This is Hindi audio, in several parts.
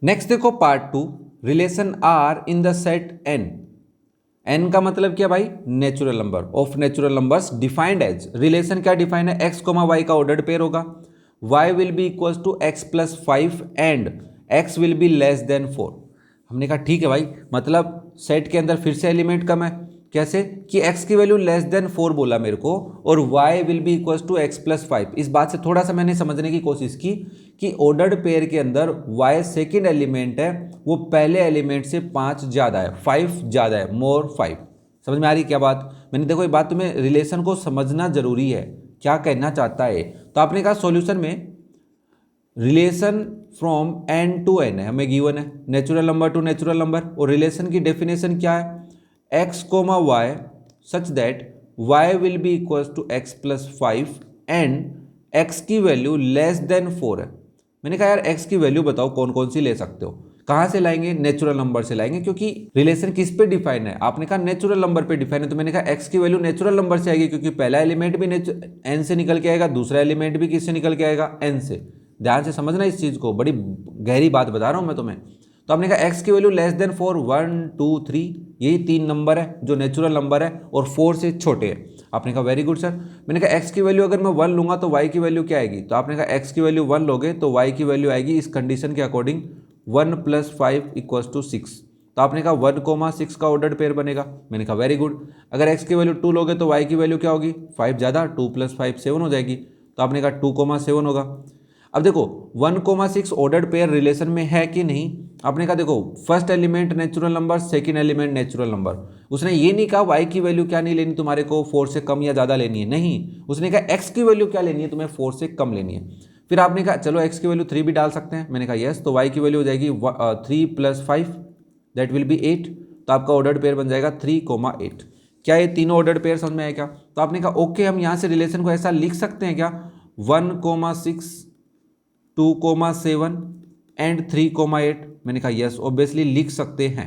नेक्स्ट देखो part 2, relation R in the set N. N का मतलब क्या भाई? Natural number of natural numbers defined as. Relation क्या डिफाइंड है? एक्स कोमा वाई का ऑर्डर्ड पेयर होगा, y will be equal to x plus 5 and x will be less than 4। हमने कहा ठीक है भाई, मतलब सेट के अंदर फिर से एलिमेंट कम है। कैसे कि x की वैल्यू लेस देन 4 बोला मेरे को, और y will be equal to x plus 5। इस बात से थोड़ा सा मैंने समझने की कोशिश की कि ऑर्डर्ड पेयर के अंदर y सेकेंड एलिमेंट है, वो पहले एलिमेंट से 5 ज़्यादा है, 5 ज़्यादा है, मोर 5। समझ में आ रही क्या बात? मैंने देखो ये बात तुम्हें रिलेशन को समझना जरूरी है, क्या कहना चाहता है। तो आपने कहा सॉल्यूशन में relation from N to N है, हमें गिवन है natural number to natural number, और रिलेशन की डेफिनेशन क्या है? x comma y such that y will be equal to x plus 5 and x की वैल्यू लेस देन 4 है। मैंने कहा यार x की वैल्यू बताओ कौन कौन सी ले सकते हो, कहाँ से लाएंगे? नेचुरल नंबर से लाएंगे, क्योंकि रिलेशन किस पे डिफाइन है? आपने कहा नेचुरल नंबर पे डिफाइन है, तो मैंने कहा x की वैल्यू नेचुरल नंबर से आएगी, क्योंकि पहला एलिमेंट भी n से निकल के आएगा, दूसरा एलिमेंट भी किससे निकल के आएगा? n से। ध्यान से समझना इस चीज़ को, बड़ी गहरी बात बता रहा हूँ मैं तुम्हें। तो आपने कहा x की वैल्यू लेस देन 4, 1 2 3, यही 3 नंबर है जो नेचुरल नंबर है और 4 से छोटे हैं। आपने कहा वेरी गुड सर। मैंने कहा x की वैल्यू अगर मैं 1 लूंगा तो y की वैल्यू क्या आएगी? तो आपने कहा x की वैल्यू 1 लोगे तो y की वैल्यू आएगी इस कंडीशन के अकॉर्डिंग 1 प्लस 5 इक्वल्स टू 6। तो आपने कहा 1 कोमा 6 का ऑर्डर्ड पेयर बनेगा। मैंने कहा वेरी गुड। अगर x की वैल्यू 2 लोगे तो y की वैल्यू क्या होगी? 5 ज़्यादा, 2 प्लस 5 7 हो जाएगी। तो आपने कहा 2 कोमा 7 होगा। अब देखो 1 कोमा 6 ऑर्डर्ड पेयर रिलेशन में है कि नहीं? आपने कहा देखो first element natural number, second element natural number. उसने ये नहीं कहा y की वैल्यू क्या नहीं लेनी तुम्हारे को, 4 से कम या ज़्यादा लेनी है, नहीं। उसने कहा x की वैल्यू क्या लेनी है तुम्हें, 4 से कम लेनी है। फिर आपने कहा चलो x की वैल्यू 3 भी डाल सकते हैं। मैंने कहा यस। तो y की वैल्यू हो जाएगी 3 प्लस 5 दैट विल बी 8। तो आपका ऑर्डर्ड पेयर बन जाएगा 3 कोमा 8। क्या ये तीनों ऑर्डर्ड पेयर समझ में आए क्या? तो आपने कहा ओके, हम यहाँ से रिलेशन को ऐसा लिख सकते हैं क्या? 1 कोमा 6, 2 कोमा 7 एंड 3 कोमा 8। मैंने कहा यस ऑब्वियसली लिख सकते हैं।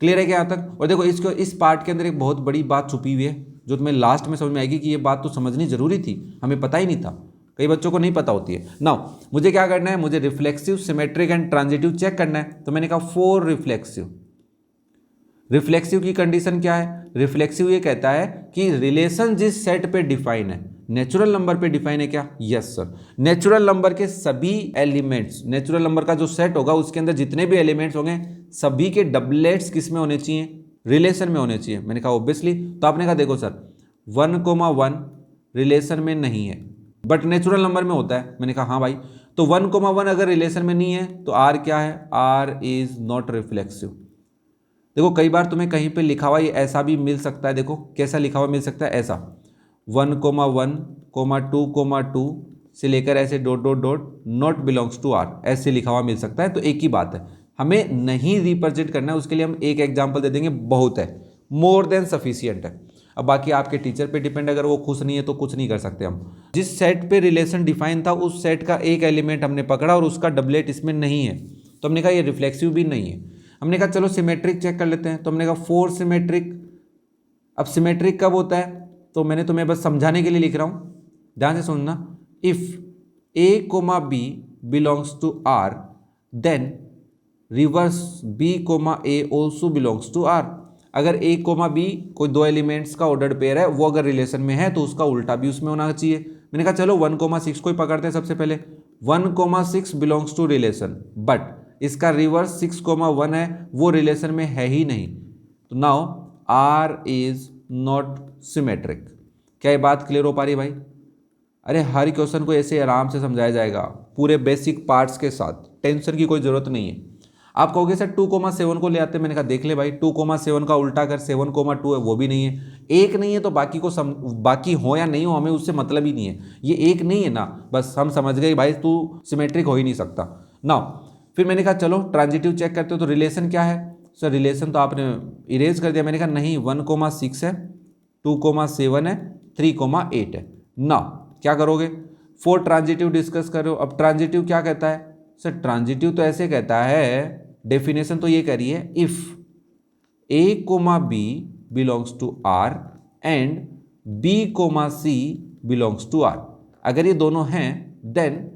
क्लियर है क्या यहाँ तक? और देखो इसको इस पार्ट के अंदर एक बहुत बड़ी बात छुपी हुई है जो तुम्हें लास्ट में समझ में आएगी कि ये बात तो समझनी जरूरी थी, हमें पता ही नहीं था, कई बच्चों को नहीं पता होती है। नाउ मुझे क्या करना है? मुझे reflexive, symmetric and transitive check करना है। तो मैंने कहा 4 रिफ्लेक्सिव। रिफ्लेक्सिव की कंडीशन क्या है? रिफ्लेक्सिव ये कहता है कि रिलेशन जिस सेट पे डिफाइन है, नेचुरल नंबर पे डिफाइन है क्या? Yes sir. नेचुरल नंबर के सभी एलिमेंट्स, नेचुरल नंबर का जो सेट होगा उसके अंदर जितने भी एलिमेंट्स होंगे सभी के डबलेट्स किस में होने चाहिए? रिलेशन में होने चाहिए। मैंने कहा ऑब्वियसली। तो आपने कहा देखो सर 1 कोमा 1 रिलेशन में नहीं है बट नेचुरल नंबर में होता है। मैंने कहा हाँ भाई। तो 1 कोमा 1 अगर रिलेशन में नहीं है तो आर क्या है? R is not reflexive. देखो कई बार तुम्हें कहीं पे लिखा हुआ ये ऐसा भी मिल सकता है, देखो कैसा लिखा हुआ मिल सकता है, ऐसा 1 कोमा 1 कोमा 2 कोमा 2 से लेकर ऐसे dot dot dot not belongs to R, ऐसे लिखा हुआ मिल सकता है। तो एक ही बात है, हमें नहीं रिप्रेजेंट करना है, उसके लिए हम एक एग्जाम्पल दे देंगे, बहुत है, मोर देन सफिशियंट है। अब बाकी आपके टीचर पे डिपेंड, अगर वो खुश नहीं है तो कुछ नहीं कर सकते हम। जिस सेट पे रिलेशन डिफाइन था उस सेट का एक एलिमेंट हमने पकड़ा और उसका डबलेट इसमें नहीं है, तो हमने कहा ये रिफ्लेक्सिव भी नहीं है। हमने कहा चलो सिमेट्रिक चेक कर लेते हैं। तो हमने कहा 4 सिमेट्रिक। अब सिमेट्रिक कब होता है? तो मैंने तुम्हें बस समझाने के लिए लिख रहा हूँ, ध्यान से सुनना। If a comma b belongs to r then reverse b comma a also belongs to r। अगर a कोमा b कोई दो एलिमेंट्स का ऑर्डर्ड पेयर है, वो अगर रिलेशन में है तो उसका उल्टा भी उसमें होना चाहिए। मैंने कहा चलो 1 कोमा 6 को ही पकड़ते हैं सबसे पहले। 1 comma 6 belongs to relation but इसका रिवर्स 6 कोमा 1 है, वो रिलेशन में है ही नहीं। तो now r is not symmetric. क्या ये बात क्लियर हो पा रही भाई? अरे हर क्वेश्चन को ऐसे आराम से समझाया जाएगा पूरे बेसिक पार्ट्स के साथ, टेंशन की कोई जरूरत नहीं है। आप कहोगे सर 2 कोमा 7 को ले आते, मैंने कहा देख ले भाई 2 कोमा 7 का उल्टा कर 7 कोमा 2 है, वो भी नहीं है। एक नहीं है तो बाकी को बाकी हो या नहीं हो हमें उससे मतलब ही नहीं है, ये एक नहीं है ना, बस हम समझ गए भाई तू सिमेट्रिक हो ही नहीं सकता। नाउ फिर मैंने कहा चलो ट्रांजिटिव चेक करते हो। तो रिलेशन क्या है सर? रिलेशन तो आपने इरेज कर दिया। मैंने कहा नहीं, 1 कोमा 6 है, 2 कोमा 7 है, 3 कोमा 8 है। ना क्या करोगे? 4 ट्रांजिटिव डिस्कस करो। अब ट्रांजिटिव क्या कहता है सर? ट्रांजिटिव तो ऐसे कहता है, डेफिनेशन तो ये करी है, if a comma b belongs to r and b comma c belongs to r। अगर ये दोनों हैं देन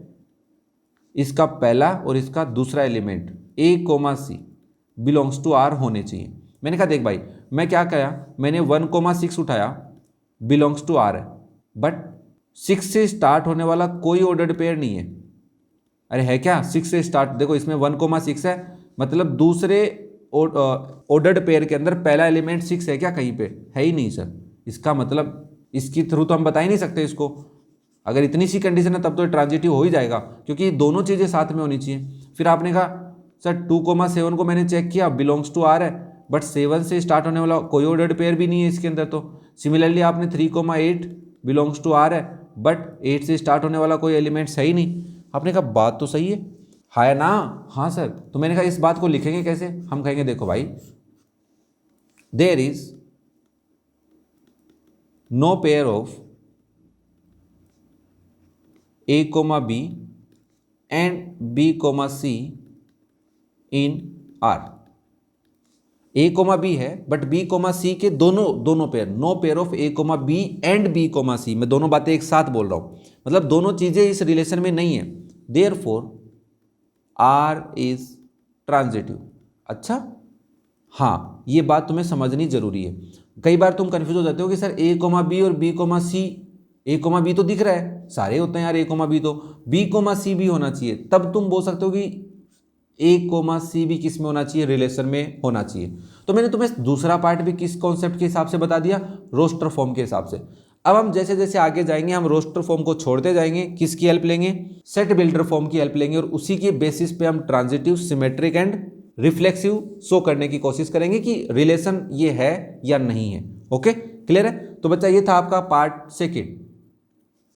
इसका पहला और इसका दूसरा element a comma c belongs to R होने चाहिए। मैंने कहा देख भाई, मैं क्या किया, मैंने 1,6 उठाया, बिलोंग्स टू आर है, बट 6 से स्टार्ट होने वाला कोई ऑर्डर्ड पेयर नहीं है। अरे है क्या, 6 से स्टार्ट, देखो इसमें 1,6 है, मतलब दूसरे ऑर्डर्ड पेयर के अंदर पहला एलिमेंट 6 है क्या कहीं पे, है ही नहीं सर। इसका मतलब इसकी थ्रू तो हम बता ही नहीं सकते इसको। अगर इतनी सी कंडीशन है तब तो ट्रांजिटिव हो ही जाएगा, क्योंकि दोनों चीज़ें साथ में होनी चाहिए। फिर आपने कहा सर 2,7 को मैंने चेक किया, बिलोंग्स टू आर है, बट 7 से स्टार्ट होने वाला कोई ऑर्डर्ड पेयर भी नहीं है इसके अंदर। तो सिमिलरली आपने 3,8 बिलोंग्स टू आर है, बट 8 से स्टार्ट होने वाला कोई एलिमेंट्स है ही नहीं। आपने कहा बात तो सही है ना? हाँ सर। तो मैंने कहा इस बात को लिखेंगे कैसे? हम कहेंगे देखो भाई, there is no pair of a comma b and b comma c in R. A comma b है बट बी कोमा सी के दोनों pair, no pair of a comma b and b comma c. मैं दोनों बातें एक साथ बोल रहा हूं, मतलब दोनों चीजें इस रिलेशन में नहीं है। Therefore R is transitive. अच्छा हाँ, ये बात तुम्हें समझनी जरूरी है। कई बार तुम कंफ्यूज हो जाते हो कि सर ए कोमा बी और बी कोमा सी, ए कोमा बी तो दिख रहा है, सारे होते हैं यार ए कोमा बी, तो बी कोमा सी भी होना चाहिए। तब तुम बोल सकते हो कि ए कोमा सी भी किस में होना चाहिए, रिलेशन में होना चाहिए। तो मैंने तुम्हें दूसरा पार्ट भी किस कॉन्सेप्ट के हिसाब से बता दिया, रोस्टर फॉर्म के हिसाब से। अब हम जैसे जैसे आगे जाएंगे हम रोस्टर फॉर्म को छोड़ते जाएंगे, किसकी हेल्प लेंगे, सेट बिल्डर फॉर्म की हेल्प लेंगे, और उसी के बेसिस पे हम transitive, symmetric and reflexive show करने की कोशिश करेंगे कि रिलेशन ये है या नहीं है। ओके, क्लियर है? तो बच्चा ये था आपका पार्ट सेकेंड।